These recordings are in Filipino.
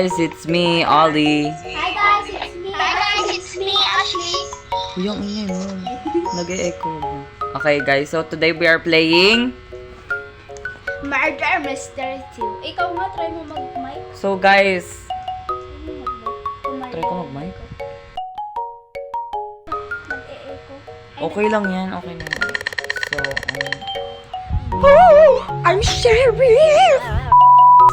guys, it's me, Ollie. Hi guys, it's me, Ashley. Uy, ang ingay mo. Nag-e-echo. Okay guys, so today we are playing. Murder Mystery 2. Ikaw nga, try mo mag-mic. So guys, try Try ko mag-mic. Mag-e-echo. Okay lang yan, okay lang. So, oh, I'm Sheriff!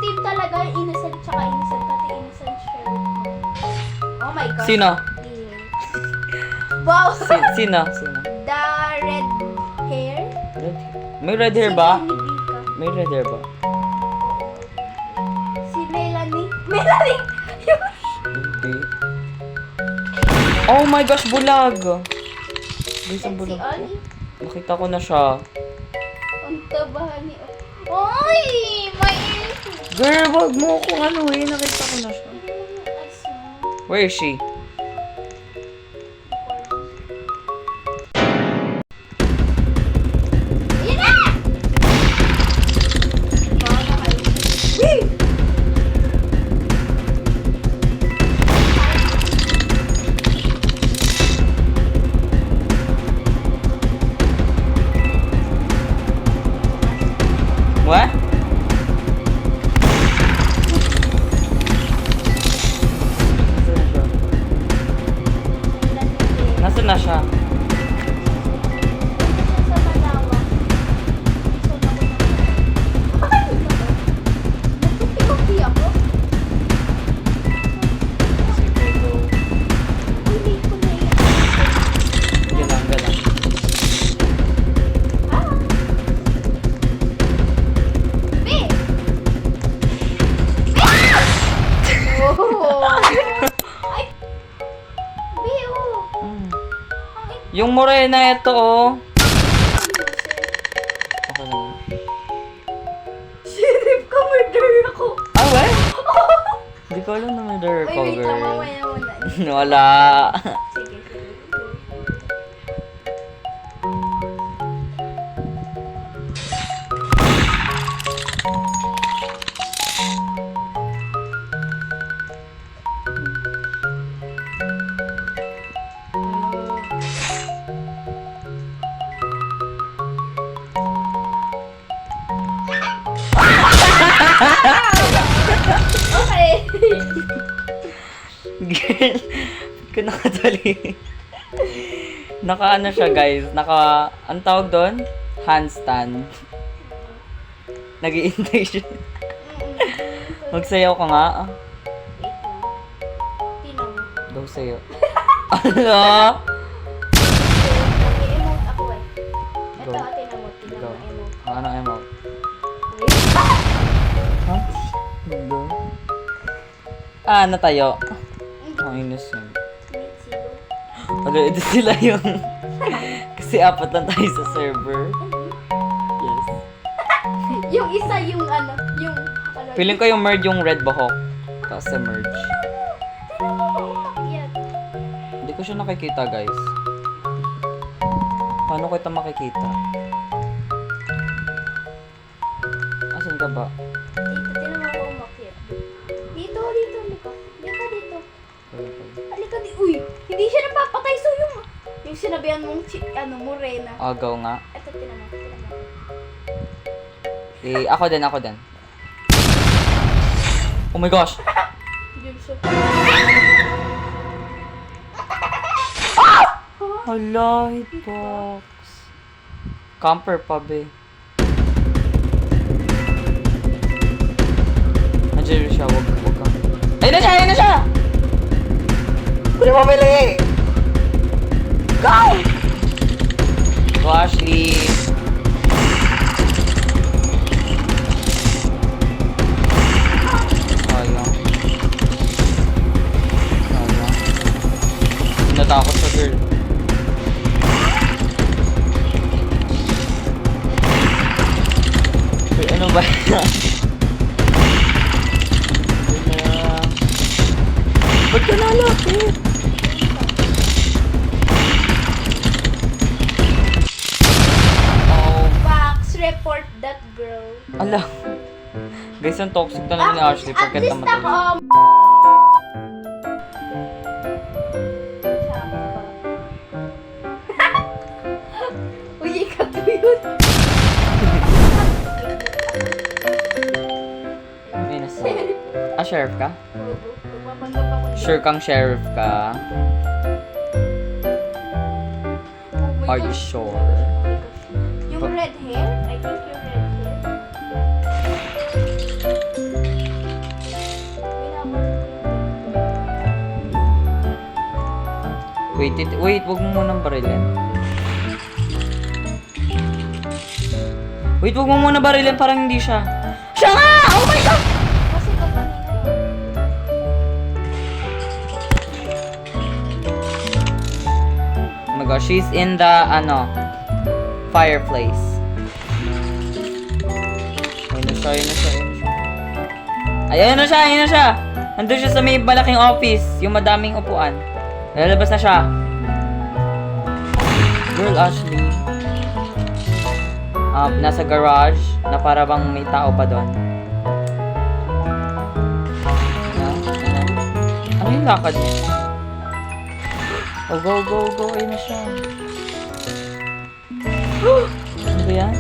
Steve talaga, innocent tsaka innocent, pati innocent sheriff. Oh my God. Sino? Yeah. Wow. Sino? The red hair. Red hair. May red hair ba? Si Angelica. May red hair ba? Si Melanie. Melanie! Hindi. Oh my gosh, bulag! Guys, ang Si bulag ko. Ollie. Nakita ko na siya. Ang tabahan ni... Oy! May... Girl, wag mo kung ano eh. Nakita ko na siya. Where is she? Ayan na! What? Nasaan na siya? Sa Malawa. Nagpipikupi ako. Sige, go. Hindi ko na yan. Galang, galang. Ah! Be! Oh! Ay! Be, oh! Mm. Ay, Yung morena ito, oh. Okay lang. Sheriff ka, murder ako. Ah, what? Hindi ko alam na murder Uy, ko, wait lang, girl. mamaya mo na. Wala. Sige, sige. Okay. Girl, ko nakatali. Naka ano siya, guys. Ang tawag doon? Handstand. Nag-iintay siya. Magsayaw ka nga. Wait lang. Tinaw mo. Daw sayo. Ano? Nag-emote ako eh. Ito, Go. tinaw Go. mo emote. Ano emote? Wait. Ha? Hindi. Ah, natayo. Ang innocent. Wait, zero. Wala, ito sila yung... Kasi apat lang tayo sa server. Yes. Yung isa yung ano, yung... Ano, Feeling ko yung merge yung red bahok. Tapos sa merge. Tinaw mo pa umakyat. Hindi ko siya nakikita, guys. Paano kita makikita? Asan ka ba? Dito, tinaw mo pa umakyat. Dito, halika. Dito. Halika di. Uy, hindi siya napapatay. So yung sinabihan mong morena. Agaw nga. Ito, tinaw mo. Eh, ako din. Oh my gosh! Gibson. Hala, hitbox. Camper pa, be. Nandiyan siya, wag ka. Ayun na siya! Pwede mo pili! Go! Go, Ashley! Sayang. Natakot sa girl. Uy, ano ba yan? Ba't ka nalapit? Report that girl. Ala. Guys, ang toxic talaga ni Ashley At pagkat least namatay siya. ako, Uy, ikaw to yun. Ayun na sa... sheriff ka? Magpapanggap ako niya. Sure kang sheriff ka? Oh my Are you gosh. sure? Oh my gosh. Yung red hair? I think yung red hair. Wait, wag mo munang barilin. Wait, wag mo muna barilin, parang hindi siya. Siya nga! Oh my God! Kasi ikaw kanina. Oh my gosh, she's in the, fireplace. Ayun na siya, ayun na siya, ayun na siya. Ayun na siya, ayun na siya! Nandun siya sa may malaking office, yung madaming upuan. Lalabas na siya. Girl, Ashley. Nasa garage, na para bang may tao pa doon. Ano yung lakad niya? Oh, go, go, go. Ayun na siya. Ano ba yan?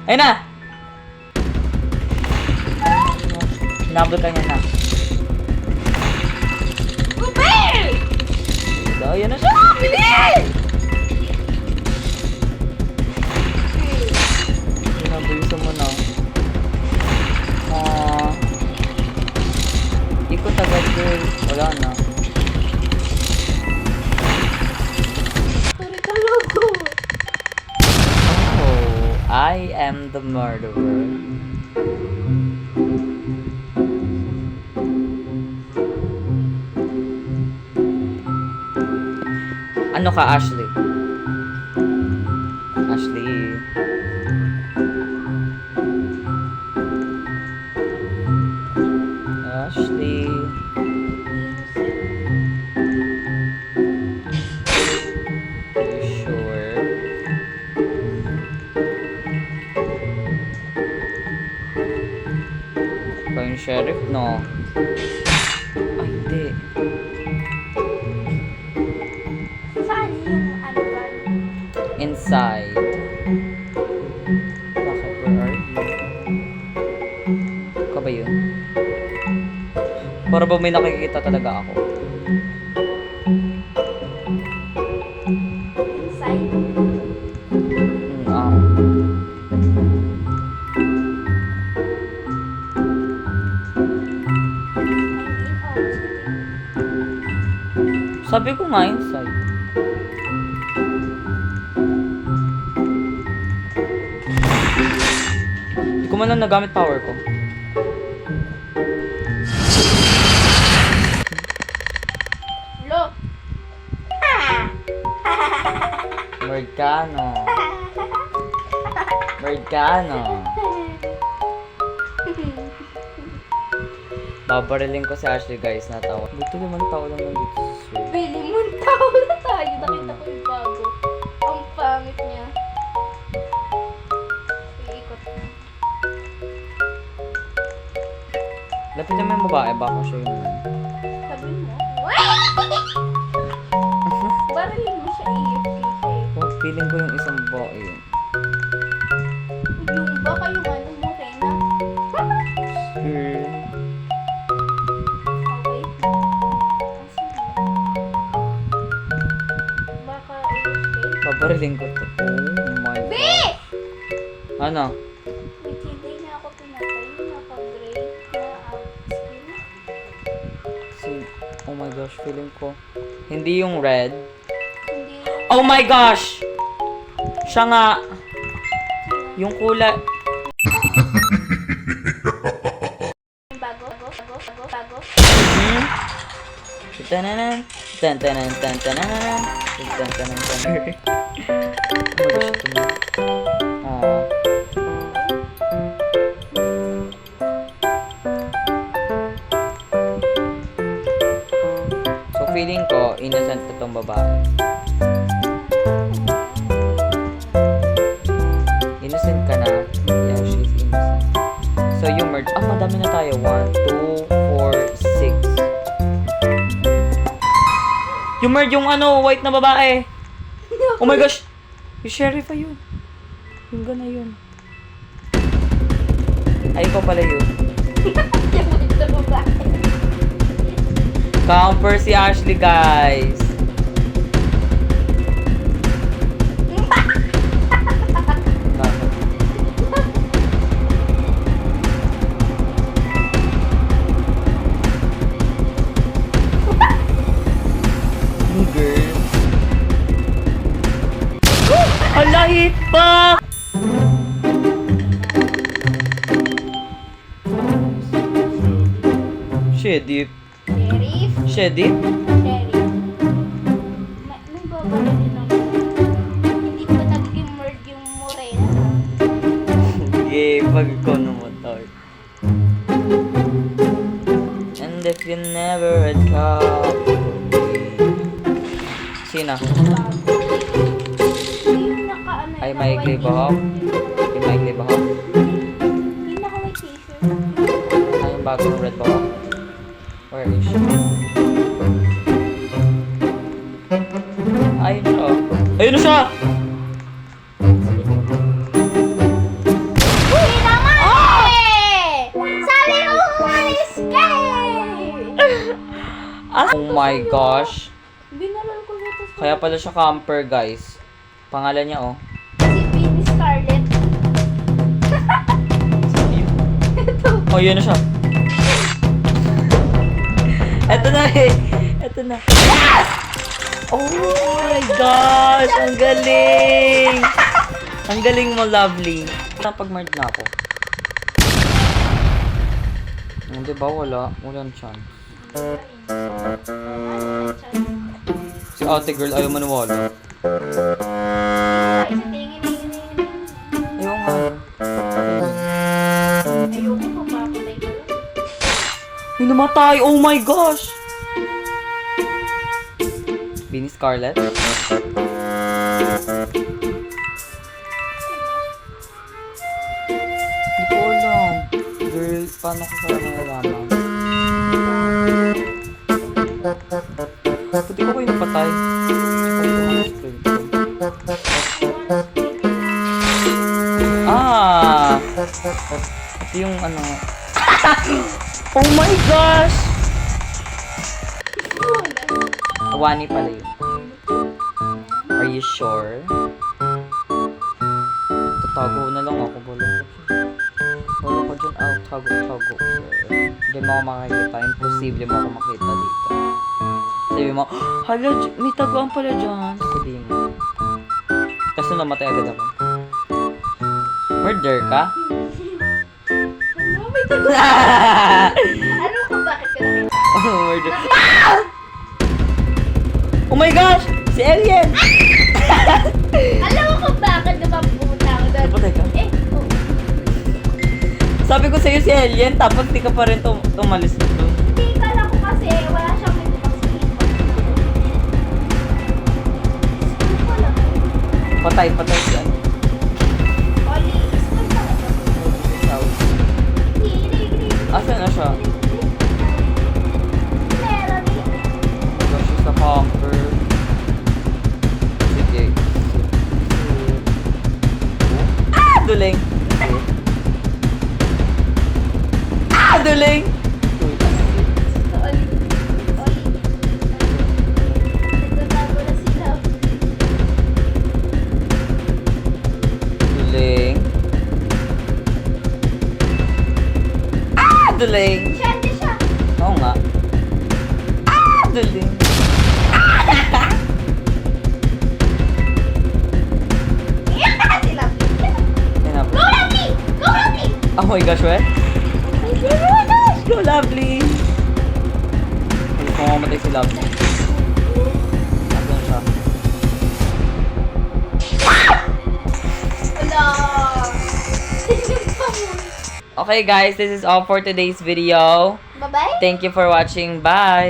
Ayun na! Nabot ka niya na. So, ayun na siya! Bilis! Pinabulisan mo na. Ikot agad, girl. Wala na. Sorry, kalogo. Oh, I am the murderer. Ano ka, Ashley? Ashley. Ashley. Are you sure? Ikaw yung sheriff, no? Ay, hindi. Saan yung ano ba? Inside. Bakit? Where are you? Ikaw ba yun? Para ba may nakikita talaga ako? Inside? Sabi ko nga inside. Hindi ko man lang nagamit power ko. Lo! Mercano. Mercano. Babariling ko si Ashley, guys, natawa. Buti naman tao lang nandito sa sir. Pili mo tao na tayo. Nakita ko yung bago. Ang pangit niya. Iikot na. Lapit naman yung babae, baka siya yung Sabi mo? Barilin mo siya AFK siya eh. Oh, feeling ko yung isang babae yun. Yung baka yung ano mo, Rena. Sir. Okay. Baka AFK. Babariling ko to. Oh my B! God. Ano? Wait, hindi niya ako pinatay. Naka-gray na skin. Oh my gosh, feeling ko. Hindi yung red. Hindi yung Oh my gosh! Siya nga. Yung kulay. bago. Hmm? Tananan. Tananan. Tananan. Tananan. Tananan. Oh my gosh, ito na. Aww. So feeling ko, innocent to tong babae. madami na tayo. 1, 2, 4, 6. Yung merge yung ano, white na babae. Oh my gosh! Yung sheriff ayun. Yung gana yun. Ay, pa pala yun. Camper si Ashley, guys. Girl. Ala, hit pa! Shedip. Sheriff. Shedip? Sheriff. May babala din ako. Hindi pa naging merge yung Morena. Yay, pag ikaw namatay. And if you never had coffee. Sina? Yung naka-ano. Ay, maikli bahok? Yung maikli bahok? Yung naka-white t-shirt. Ay, yung bagong red bahok? Where is she? Ayun siya. Ayun na siya! Hindi naman eh! Sabi mo umalis ka eh! Oh my gosh. Binalal ko dito sa Kaya pala siya camper, guys. Pangalan niya, oh. si Penny Scarlett. Ito. Oh, yun na siya. Eto na eh. Eto na. Oh my gosh! Ang galing! Ang galing mo, lovely. Pag-merge na ako. Hindi ba? Walang chance. Si ate girl ayaw maniwala. Ay, sa tingin. Ayaw nga. Ayoko pa papatay ko lang. May namatay! Oh my gosh! Bini Scarlett? Hindi ko alam. Girl, paano ko kaya nalalaman? Pati ko yung napatay. Ah! Ito yung ano... Oh my gosh! Wani pala yun. Are you sure? Tatago na lang ako. Wala ko dyan. Ah, tago. Hindi mo ako makikita. Imposible mo ako makita dito. Sabi mo, hala, may taguan pala dyan. Sabi mo. Kaso namatay agad ako. Murder ka? Oh, may tago. Ano ko bakit ka nakita? Oh, murder. Ah! Oh my gosh! Si Alien! Alam mo kung bakit na pumunta ako doon? Napatay ka? Oh. Sabi ko sa'yo si Alien, tapos di ka pa rin tumalis na doon. Hindi kala ko kasi wala siyang may vaccine. School pa lang. Patay si ano. Oli, school pa lang. Hindi. Asan na siya? Meron eh. Gosh, sa camper. Sige. Ah! Duling! Ah! Duling! Oli. Nagtatago na sila. Duling. Ah! Duling! Siyempre siya. Oo nga. Ah! Duling! Iyak na sila. Tinapos. Go, Lovely! Go, Lovely! Oh my gosh, what? Oh my gosh! Go, lovely! Hindi ko mamatay si Lovely. Asan siya? Wala. Okay guys, this is all for today's video. Bye-bye. Thank you for watching. Bye!